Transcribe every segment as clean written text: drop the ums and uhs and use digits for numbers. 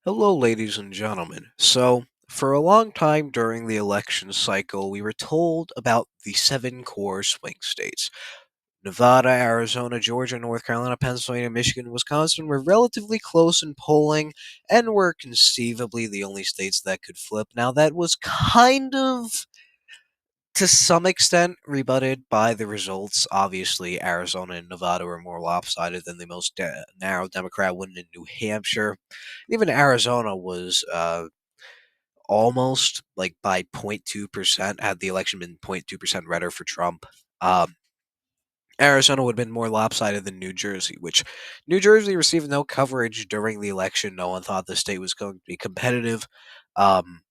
Hello, ladies and gentlemen. For a long time during the election cycle, we were told about the seven core swing states. Nevada, Arizona, Georgia, North Carolina, Pennsylvania, Michigan, Wisconsin were relatively close in polling and were conceivably the only states that could flip. Now, that was kind of, to some extent, rebutted by the results. Obviously, Arizona and Nevada were more lopsided than the most narrow Democrat win in New Hampshire. Even Arizona was almost like by 0.2%, had the election been 0.2% redder for Trump. Um, Arizona would have been more lopsided than New Jersey, which New Jersey received no coverage during the election. No one thought the state was going to be competitive. Um,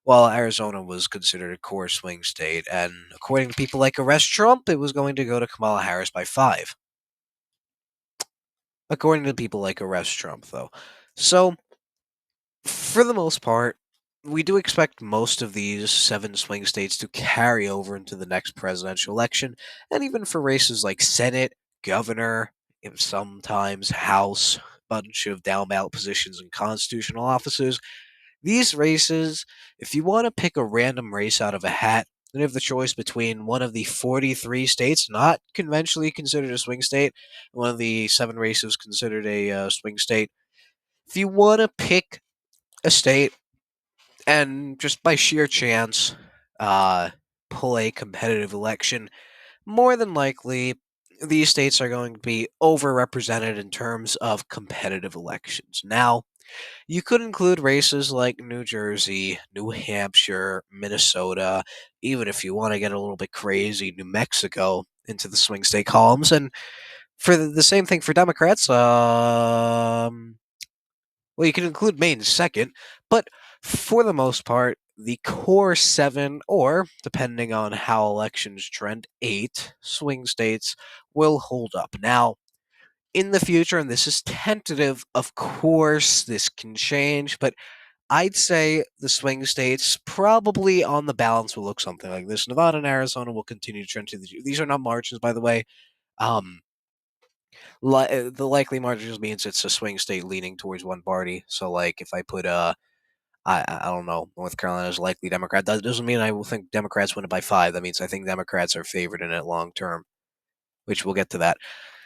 while Arizona was considered a core swing state, and according to people like Arrest Trump, it was going to go to Kamala Harris by 5. According to people like Arrest Trump, though. So, for the most part, we do expect most of these seven swing states to carry over into the next presidential election, and even for races like Senate, governor, and sometimes House, bunch of down ballot positions in constitutional offices. These races, if you want to pick a random race out of a hat, and you have the choice between one of the 43 states not conventionally considered a swing state, and one of the seven races considered a swing state. If you want to pick a state and just by sheer chance uh, pull a competitive election, more than likely these states are going to be overrepresented in terms of competitive elections. Now, you could include races like New Jersey, New Hampshire, Minnesota, even if you want to get a little bit crazy, New Mexico into the swing state columns. And for the same thing for Democrats, well, you can include Maine second, but for the most part, the core seven, or depending on how elections trend, eight swing states will hold up. Now, in the future, and this is tentative, of course, this can change, but I'd say the swing states probably on the balance will look something like this. Nevada and Arizona will continue to trend to these are not margins, by the way. Um, the likely margins means it's a swing state leaning towards one party. So, like, if I put I don't know, North Carolina is likely Democrat. That doesn't mean I will think Democrats win it by 5. That means I think Democrats are favored in it long term, which we'll get to that.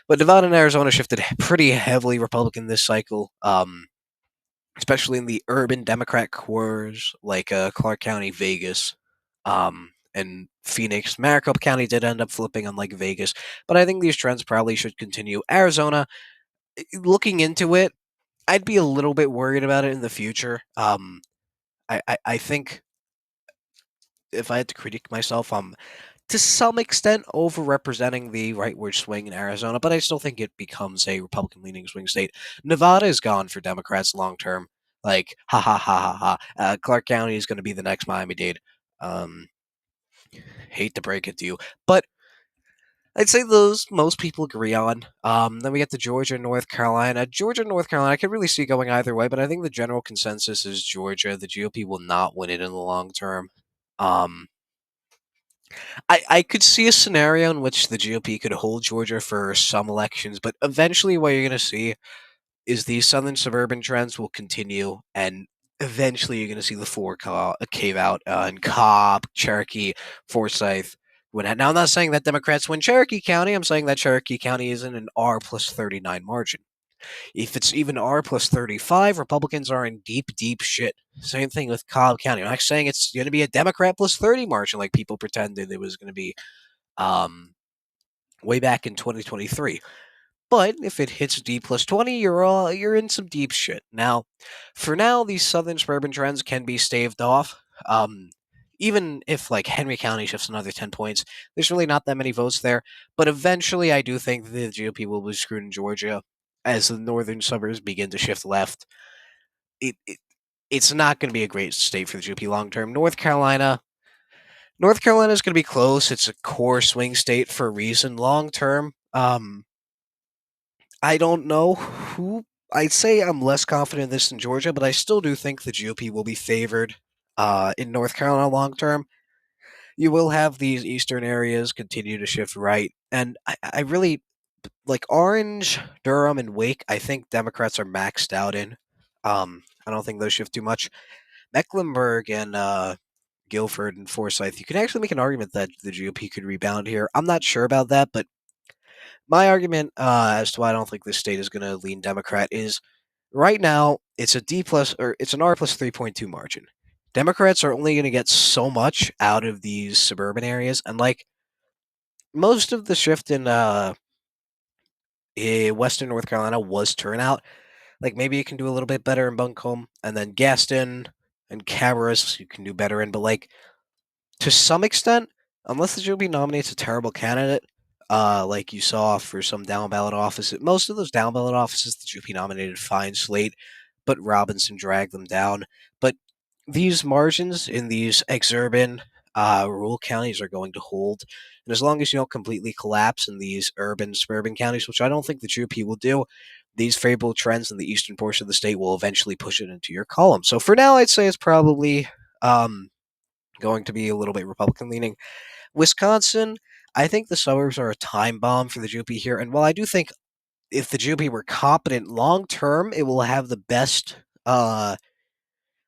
But Nevada and Arizona shifted pretty heavily Republican this cycle. Especially in the urban Democrat cores like Clark County, Vegas, and Phoenix. Maricopa County did end up flipping, unlike Vegas, but I think these trends probably should continue. Arizona, looking into it, I'd be a little bit worried about it in the future. I think if I had to critique myself, I'm to some extent overrepresenting the rightward swing in Arizona, but I still think it becomes a Republican leaning swing state. Nevada is gone for Democrats long term. Like, ha ha ha ha ha. Clark County is going to be the next Miami Dade. Um, hate to break it to you, but I'd say those most people agree on. Then we get to Georgia and North Carolina. Georgia and North Carolina, I could really see going either way, but I think the general consensus is Georgia. The GOP will not win it in the long term. Um, I could see a scenario in which the GOP could hold Georgia for some elections, but eventually what you're going to see is these southern suburban trends will continue, and eventually you're going to see the four cave out in Cobb, Cherokee, Forsyth. Now, I'm not saying that Democrats win Cherokee County. I'm saying that Cherokee County is in an R plus 39 margin. If it's even R plus 35, Republicans are in deep, deep shit. Same thing with Cobb County. I'm not saying it's going to be a Democrat plus 30 margin like people pretended it was going to be um, way back in 2023. But if it hits D plus 20, you're in some deep shit. Now, for now, these southern suburban trends can be staved off. Even if like Henry County shifts another 10 points, there's really not that many votes there. But eventually, I do think the GOP will be screwed in Georgia as the northern suburbs begin to shift left. It's not going to be a great state for the GOP long term. North Carolina is going to be close. It's a core swing state for a reason. Long term, I don't know who. I'd say I'm less confident in this in Georgia, but I still do think the GOP will be favored in North Carolina long term. You will have these eastern areas continue to shift right, and I really like Orange, Durham, and Wake. I think Democrats are maxed out in. I don't think those shift too much. Mecklenburg and Guilford and Forsyth, you can actually make an argument that the GOP could rebound here. I'm not sure about that, but my argument as to why I don't think this state is going to lean Democrat is right now it's a D plus or it's an R plus 3.2 margin. Democrats are only going to get so much out of these suburban areas, and like most of the shift in Western North Carolina was turnout. Like maybe you can do a little bit better in Buncombe, and then Gaston and Cabarrus you can do better in. But like to some extent, unless the GOP nominates a terrible candidate, like you saw for some down ballot offices, most of those down ballot offices the GOP nominated fine slate, but Robinson dragged them down. But these margins in these exurban rural counties are going to hold. And as long as you don't completely collapse in these urban suburban counties, which I don't think the GOP will do, these favorable trends in the eastern portion of the state will eventually push it into your column. So for now, I'd say it's probably going to be a little bit Republican leaning. Wisconsin, I think the suburbs are a time bomb for the GOP here. And while I do think if the GOP were competent long term, it will have the best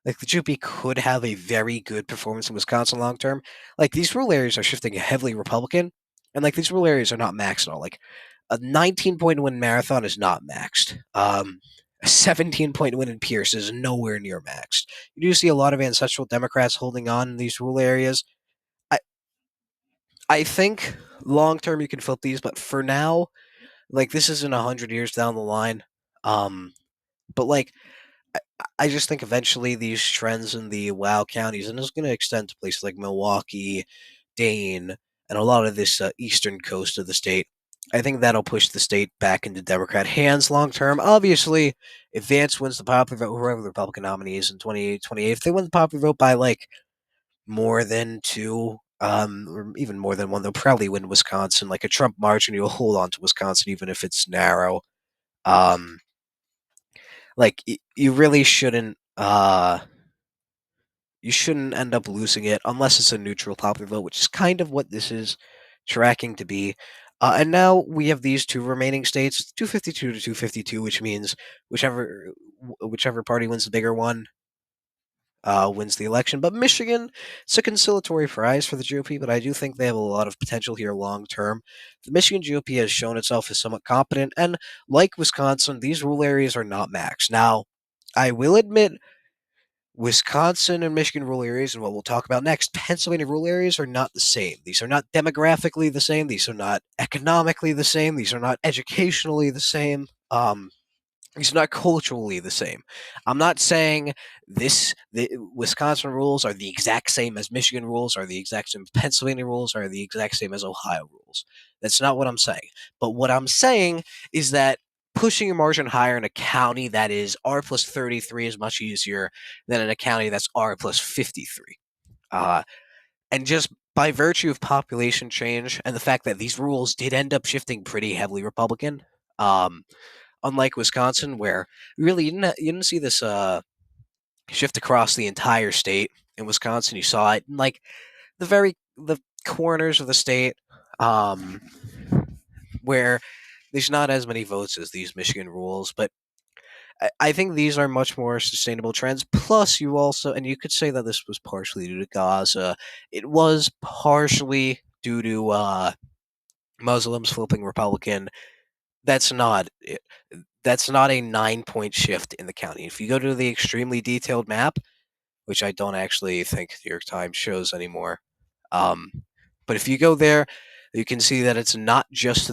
like the GOP could have a very good performance in Wisconsin long term. Like these rural areas are shifting heavily Republican, and like these rural areas are not maxed at all. Like a 19-point win marathon is not maxed. A 17-point win in Pierce is nowhere near maxed. You do see a lot of ancestral Democrats holding on in these rural areas. I I think long term you can flip these, but for now, like this isn't 100 years down the line. Um, but like I, I just think eventually these trends in the WoW counties, and it's going to extend to places like Milwaukee, Dane, and a lot of this eastern coast of the state. I think that'll push the state back into Democrat hands long term. Obviously, if Vance wins the popular vote, whoever the Republican nominee is in 2028, if they win the popular vote by like more than two, or even more than one, they'll probably win Wisconsin. Like a Trump margin, you'll hold on to Wisconsin even if it's narrow. Um, you really shouldn't. You shouldn't end up losing it unless it's a neutral popular vote, which is kind of what this is tracking to be. And now we have these two remaining states, 252 to 252, which means whichever party wins the bigger one wins the election. But Michigan, it's a conciliatory prize for the GOP, but I do think they have a lot of potential here long term. The Michigan GOP has shown itself as somewhat competent, and like Wisconsin, these rural areas are not maxed. Now, I will admit Wisconsin and Michigan rural areas, and what we'll talk about next, Pennsylvania rural areas are not the same. These are not demographically the same. These are not economically the same. These are not educationally the same. These are not culturally the same. I'm not saying the Wisconsin rules are the exact same as Michigan rules, are the exact same as Pennsylvania rules, are the exact same as Ohio rules. That's not what I'm saying. But what I'm saying is that pushing your margin higher in a county that is R plus 33 is much easier than in a county that's R plus 53. Uh, and just by virtue of population change and the fact that these rules did end up shifting pretty heavily Republican, um, unlike Wisconsin, where really you didn't see this shift across the entire state. In Wisconsin, you saw it in like the corners of the state, um, where there's not as many votes as these Michigan rules, but I think these are much more sustainable trends. Plus, you also, and you could say that this was partially due to Gaza. It was partially due to Muslims flipping Republican. That's not it. That's not a 9 point shift in the county. If you go to the extremely detailed map, which I don't actually think the New York Times shows anymore, um, but if you go there, you can see that it's not just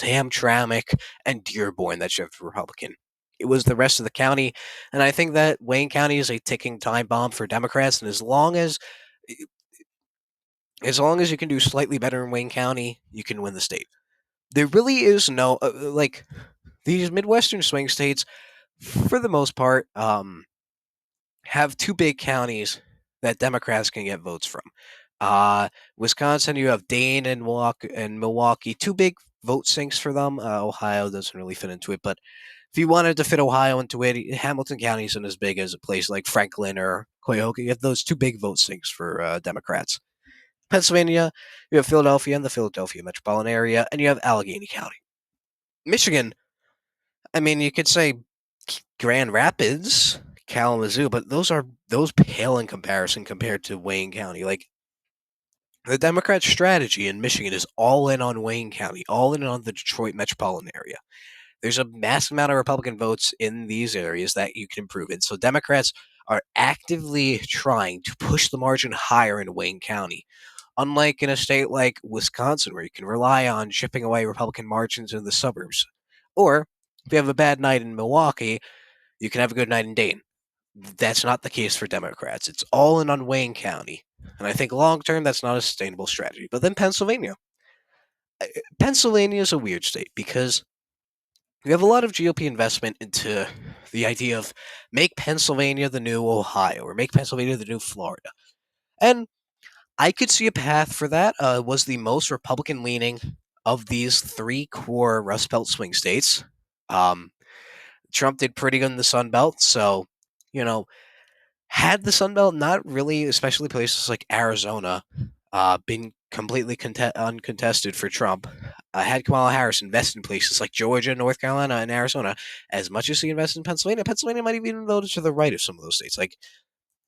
Hamtramck and Dearborn that shifted Republican. It was the rest of the county, and I think that Wayne County is a ticking time bomb for Democrats. And as long as you can do slightly better in Wayne County, you can win the state. There really is no like these Midwestern swing states, for the most part, have two big counties that Democrats can get votes from. Wisconsin, you have Dane and Milwaukee, two big vote sinks for them. Ohio doesn't really fit into it, but if you wanted to fit Ohio into it, Hamilton County isn't as big as a place like Franklin or Cuyahoga. You have those two big vote sinks for Democrats. Pennsylvania, you have Philadelphia and the Philadelphia metropolitan area, and you have Allegheny County. Michigan, I mean, you could say Grand Rapids, Kalamazoo, but those pale in comparison compared to Wayne County. Like the Democrat strategy in Michigan is all in on Wayne County, all in on the Detroit metropolitan area. There's a massive amount of Republican votes in these areas that you can improve in. So Democrats are actively trying to push the margin higher in Wayne County. Unlike in a state like Wisconsin, where you can rely on chipping away Republican margins in the suburbs. Or if you have a bad night in Milwaukee, you can have a good night in Dayton. That's not the case for Democrats. It's all in on Wayne County. And I think long term, that's not a sustainable strategy. But then Pennsylvania. Pennsylvania is a weird state because we have a lot of GOP investment into the idea of make Pennsylvania the new Ohio or make Pennsylvania the new Florida. And I could see a path for that. Was the most Republican leaning of these three core Rust Belt swing states. Um, Trump did pretty good in the Sun Belt, so you know, had the Sun Belt not really, especially places like Arizona, been completely uncontested for Trump, had Kamala Harris invest in places like Georgia, North Carolina, and Arizona as much as he invested in Pennsylvania. Pennsylvania might have even voted to the right of some of those states, like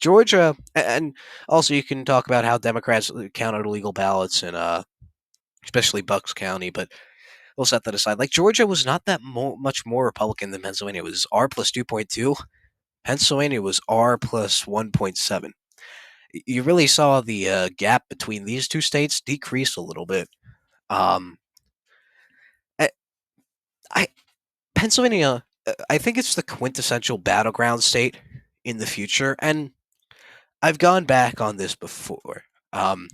Georgia, and also you can talk about how Democrats counted illegal ballots in, especially Bucks County, but we'll set that aside. Like Georgia was not that much more Republican than Pennsylvania. It was R plus 2.2. Pennsylvania was R plus 1.7. You really saw the gap between these two states decrease a little bit. Um, I, I Pennsylvania, I think it's the quintessential battleground state in the future, and I've gone back on this before. Um,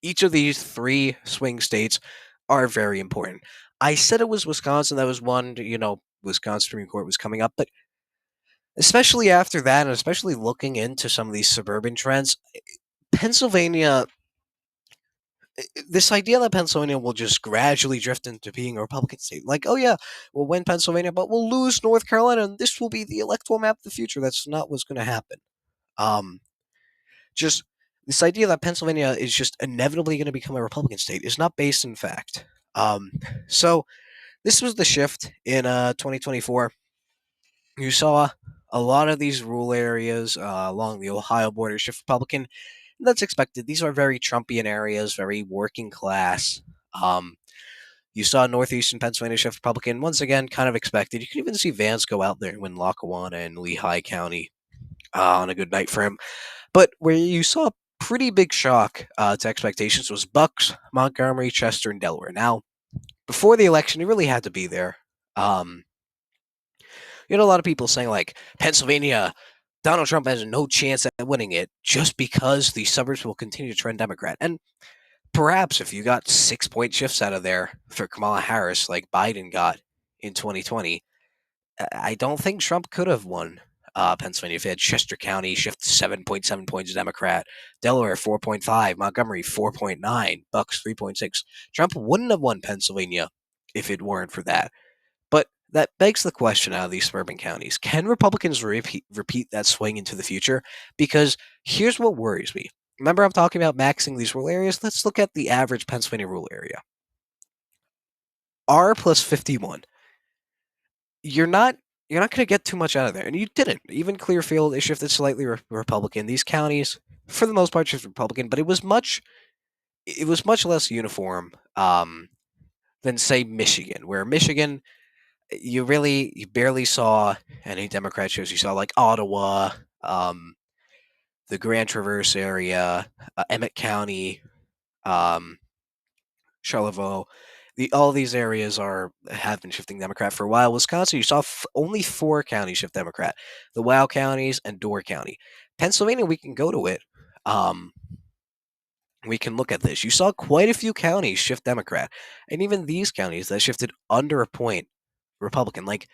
each of these three swing states are very important. I said it was Wisconsin that was one. Wisconsin Supreme Court was coming up, but especially after that, and especially looking into some of these suburban trends, Pennsylvania, this idea that Pennsylvania will just gradually drift into being a Republican state, like, oh yeah, we'll win Pennsylvania, but we'll lose North Carolina, and this will be the electoral map of the future. That's not what's going to happen. Um, just this idea that Pennsylvania is just inevitably going to become a Republican state is not based in fact. Um, so this was the shift in 2024. You saw a lot of these rural areas along the Ohio border shift Republican. That's expected. These are very Trumpian areas, very working class. Um, you saw northeastern Pennsylvania shift Republican. Once again, kind of expected. You can even see Vance go out there and win Lackawanna and Lehigh County on a good night for him. But where you saw a pretty big shock to expectations was Bucks, Montgomery, Chester, and Delaware. Now, before the election, he really had to be there. Um, you had a lot of people saying, like, Pennsylvania, Donald Trump has no chance at winning it just because the suburbs will continue to trend Democrat. And perhaps if you got 6 point shifts out of there for Kamala Harris, like Biden got in 2020, I don't think Trump could have won Pennsylvania if he had Chester County shift 7.7 points Democrat, Delaware 4.5, Montgomery 4.9, Bucks 3.6. Trump wouldn't have won Pennsylvania if it weren't for that. But that begs the question out of these suburban counties. Can Republicans repeat that swing into the future? Because here's what worries me. Remember, I'm talking about maxing these rural areas? Let's look at the average Pennsylvania rural area. R plus 51. You're not you're not going to get too much out of there, and you didn't. Even Clearfield is shifted slightly Republican. These counties, for the most part, shifted Republican, but it was much less uniform than say Michigan, where Michigan you barely saw any Democrat shows. You saw like Ottawa, um, the Grand Traverse area, Emmett County, um, Charlevoix. All these areas have been shifting Democrat for a while. Wisconsin, you saw only 4 counties shift Democrat: the Wow counties and Door County. Pennsylvania, we can go to it. Um, we can look at this. You saw quite a few counties shift Democrat, and even these counties that shifted under a point Republican. Like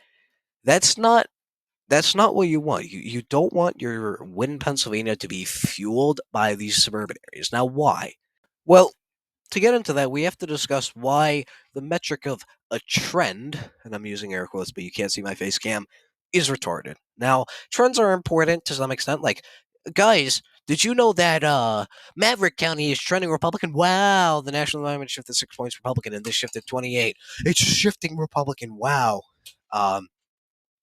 that's not That's not what you want. You don't want your win in Pennsylvania to be fueled by these suburban areas. Now, why? Well, to get into that, we have to discuss why the metric of a trend, and I'm using air quotes, but you can't see my face cam, is retarded. Now, trends are important to some extent. Like, guys, did you know that Maverick County is trending Republican? Wow, the national environment shifted 6 points Republican, and this shifted 28. It's shifting Republican. Wow. Um,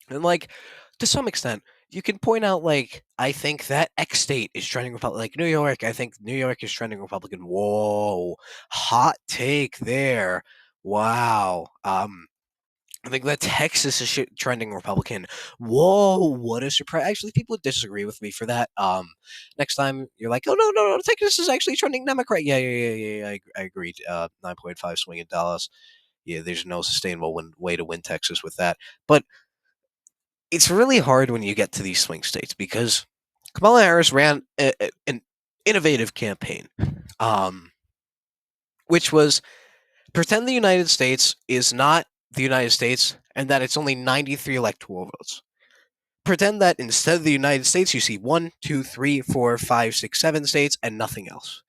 and like to some extent, you can point out like I think that X state is trending Republican. Like New York, I think New York is trending Republican. Whoa, hot take there. Wow. I think that Texas is trending Republican. Whoa, what a surprise! Actually, people would disagree with me for that. Next time you're like, oh no, Texas is actually trending Democrat. Yeah. I agreed. 9.5 swing in Dallas. Yeah, there's no sustainable way to win Texas with that. But it's really hard when you get to these swing states because Kamala Harris ran an innovative campaign, um, which was pretend the United States is not the United States and that it's only 93 electoral votes. Pretend that instead of the United States, you see one, two, three, four, five, six, 7 states and nothing else,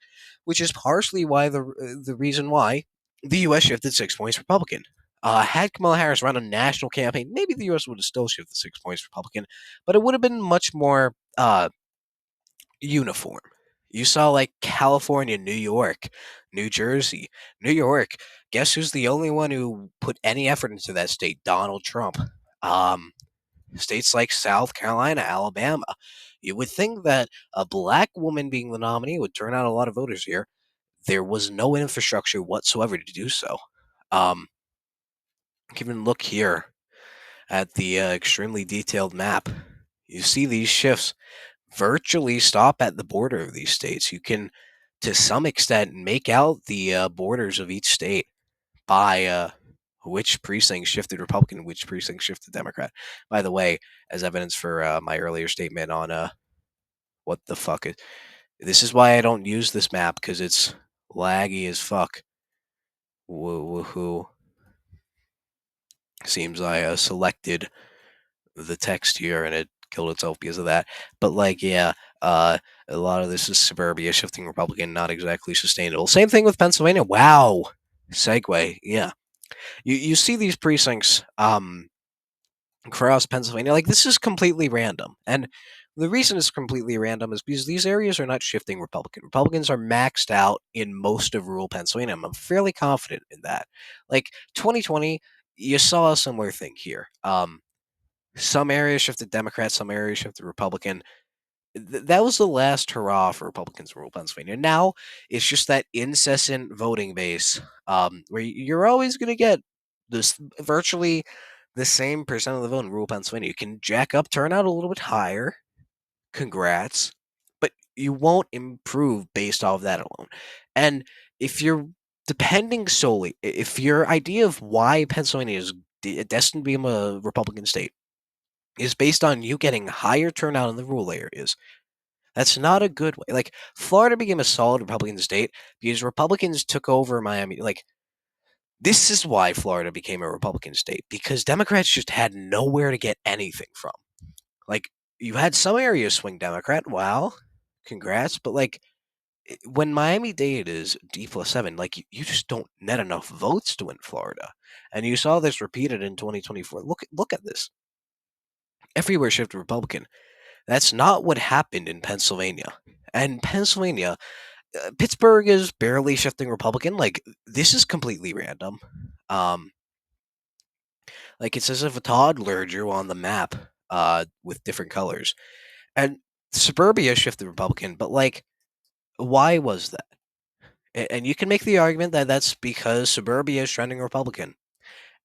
which is partially why the reason why the U.S. shifted 6 points Republican. Had Kamala Harris run a national campaign, maybe the U.S. would have still shifted 6 points Republican, but it would have been much more uniform. You saw like California, New York, New Jersey, New York. Guess who's the only one who put any effort into that state? Donald Trump. Um, States like South Carolina, Alabama. You would think that a black woman being the nominee would turn out a lot of voters here. There was no infrastructure whatsoever to do so. Um, you can even look here at the extremely detailed map. You see these shifts virtually stop at the border of these states. You can, to some extent, make out the borders of each state by which precinct shifted Republican, which precinct shifted Democrat. By the way, as evidence for my earlier statement on what the fuck is this is why I don't use this map because it's laggy as fuck. Woohoo! Seems I selected the text here and it killed itself because of that. But like, yeah, a lot of this is suburbia shifting Republican, not exactly sustainable. Same thing with Pennsylvania. Wow, segue. Yeah, you see these precincts across Pennsylvania. Like this is completely random, and the reason it's completely random is because these areas are not shifting Republican. Republicans are maxed out in most of rural Pennsylvania. I'm fairly confident in that. Like 2020, you saw a similar thing here. Some areas shifted Democrat, some areas shifted Republican. That was the last hurrah for Republicans in rural Pennsylvania. Now it's just that incessant voting base, where you're always going to get this virtually the same percent of the vote in rural Pennsylvania. You can jack up turnout a little bit higher. Congrats, but you won't improve based off that alone. And if you're depending solely, if your idea of why Pennsylvania is destined to become a Republican state is based on you getting higher turnout in the rural areas. That's not a good way. Like Florida became a solid Republican state because Republicans took over Miami. Like this is why Florida became a Republican state because Democrats just had nowhere to get anything from. Like you had some areas swing Democrat. Wow, congrats. But like when Miami Dade is D+7, like you just don't net enough votes to win Florida, and you saw this repeated in 2024. Look at this. Everywhere shifted Republican. That's not what happened in Pennsylvania. And Pennsylvania, Pittsburgh is barely shifting Republican. Like this is completely random. Um, like it's as if a toddler drew on the map with different colors. And suburbia shifted Republican, but like, why was that? And you can make the argument that that's because suburbia is trending Republican.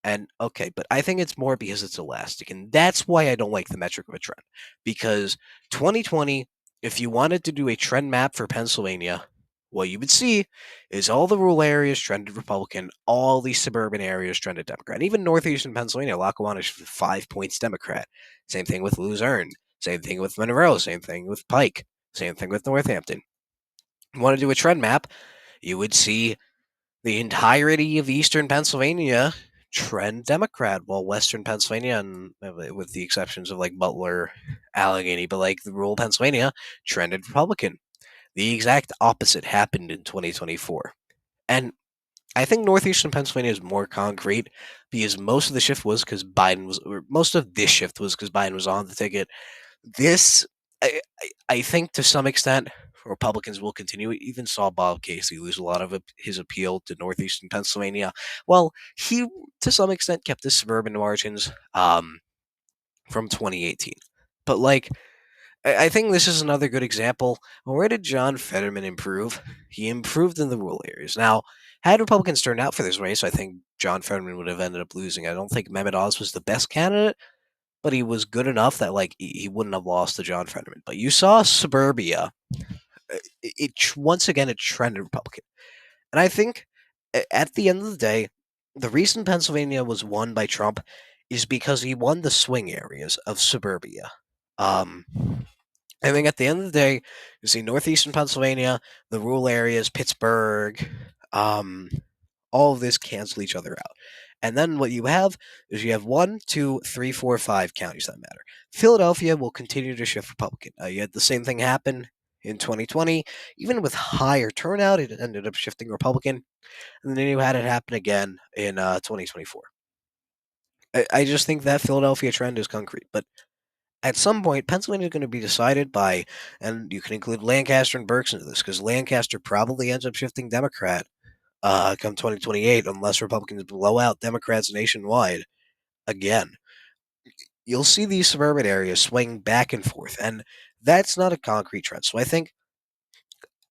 And okay, but I think it's more because it's elastic. And that's why I don't like the metric of a trend. Because 2020, if you wanted to do a trend map for Pennsylvania, what you would see is all the rural areas trended Republican, all the suburban areas trended Democrat. Even northeastern Pennsylvania, Lackawanna is 5 points Democrat. Same thing with Luzerne. Same thing with Monroe. Same thing with Pike. Same thing with Northampton. You want to do a trend map, you would see the entirety of eastern Pennsylvania trend Democrat, while western Pennsylvania, and with the exceptions of like Butler, Allegheny, but like the rural Pennsylvania, trended Republican. The exact opposite happened in 2024. And I think northeastern Pennsylvania is more concrete because most of the shift was because Biden was, or most of this shift was because Biden was on the ticket. This, I think, to some extent, Republicans will continue. We even saw Bob Casey lose a lot of his appeal to northeastern Pennsylvania. Well, he, to some extent, kept his suburban margins. from 2018. But like, I think this is another good example. Where did John Fetterman improve? He improved in the rural areas. Now, had Republicans turned out for this race, I think John Fetterman would have ended up losing. I don't think Mehmet Oz was the best candidate, but he was good enough that like he wouldn't have lost to John Fetterman. But you saw suburbia. Once again it trended Republican, and I think at the end of the day, the reason Pennsylvania was won by Trump is because he won the swing areas of suburbia. Um, I think at the end of the day, you see northeastern Pennsylvania, the rural areas, Pittsburgh, um, all of this cancel each other out. And then what you have is you have one, two, three, four, five counties that matter. Philadelphia will continue to shift Republican. You had the same thing happen in 2020. Even with higher turnout, it ended up shifting Republican. And then you had it happen again in 2024. I just think that Philadelphia trend is concrete. But at some point, Pennsylvania is going to be decided by, and you can include Lancaster and Berks into this, because Lancaster probably ends up shifting Democrat come 2028, unless Republicans blow out Democrats nationwide again. You'll see these suburban areas swing back and forth, and that's not a concrete trend. So I think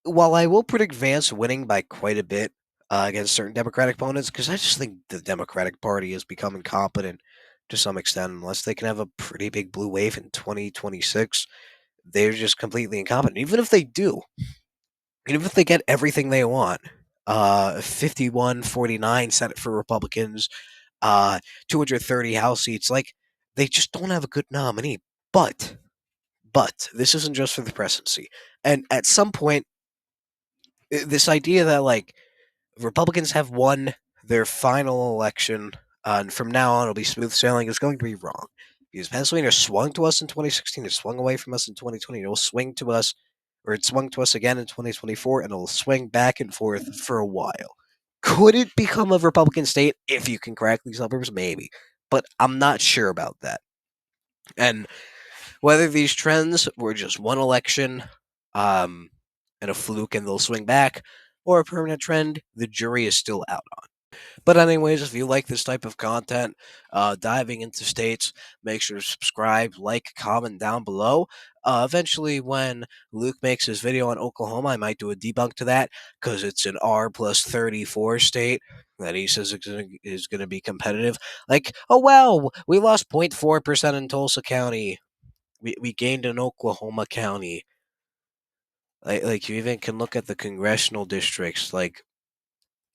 while I will predict Vance winning by quite a bit against certain Democratic opponents, because I just think the Democratic Party has become incompetent to some extent, unless they can have a pretty big blue wave in 2026, they're just completely incompetent. Even if they get everything they want, 51-49 Senate for Republicans, 230 House seats. Like, they just don't have a good nominee. But, this isn't just for the presidency. And at some point, this idea that, like, Republicans have won their final election, and from now on it'll be smooth sailing is going to be wrong. Because Pennsylvania swung to us in 2016, it swung away from us in 2020, it will swing to us, or it swung to us again in 2024, and it'll swing back and forth for a while. Could it become a Republican state if you can crack these suburbs? Maybe. But I'm not sure about that. And whether these trends were just one election um, and a fluke and they'll swing back, or a permanent trend, the jury is still out on. But anyways, if you like this type of content, diving into states, make sure to subscribe, like, comment down below. Eventually, when Luke makes his video on Oklahoma, I might do a debunk to that because it's an R plus 34 state that he says is going to be competitive. Like, oh wow, we lost 0.4% in Tulsa County. We gained in Oklahoma County. Like you even can look at the congressional districts. Like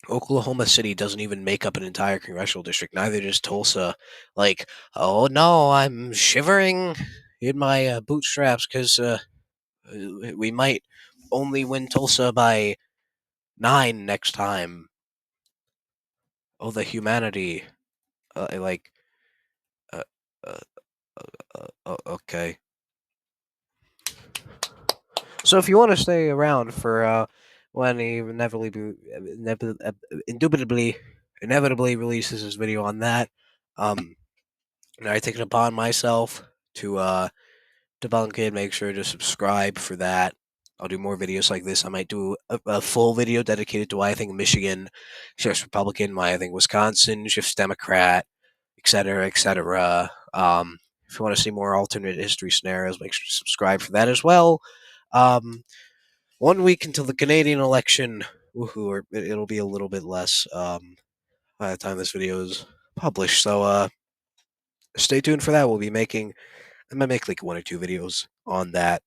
Oklahoma City doesn't even make up an entire congressional district. Neither does Tulsa. Like, oh no, I'm shivering in my bootstraps because we might only win Tulsa by 9 next time. Oh, the humanity. Like, uh, uh, okay. So if you want to stay around for when he indubitably, inevitably releases his video on that, and I take it upon myself to debunk it. Make sure to subscribe for that. I'll do more videos like this. I might do a full video dedicated to why I think Michigan shifts Republican, why I think Wisconsin shifts Democrat, etc., etc. If you want to see more alternate history scenarios, make sure to subscribe for that as well. Um, 1 week until the Canadian election. Woohoo! Or it'll be a little bit less by the time this video is published. So stay tuned for that. We'll be making. I might make like 1 or 2 videos on that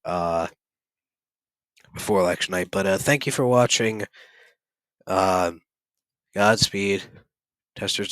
before election night. But thank you for watching. Uh, Godspeed. Testers on.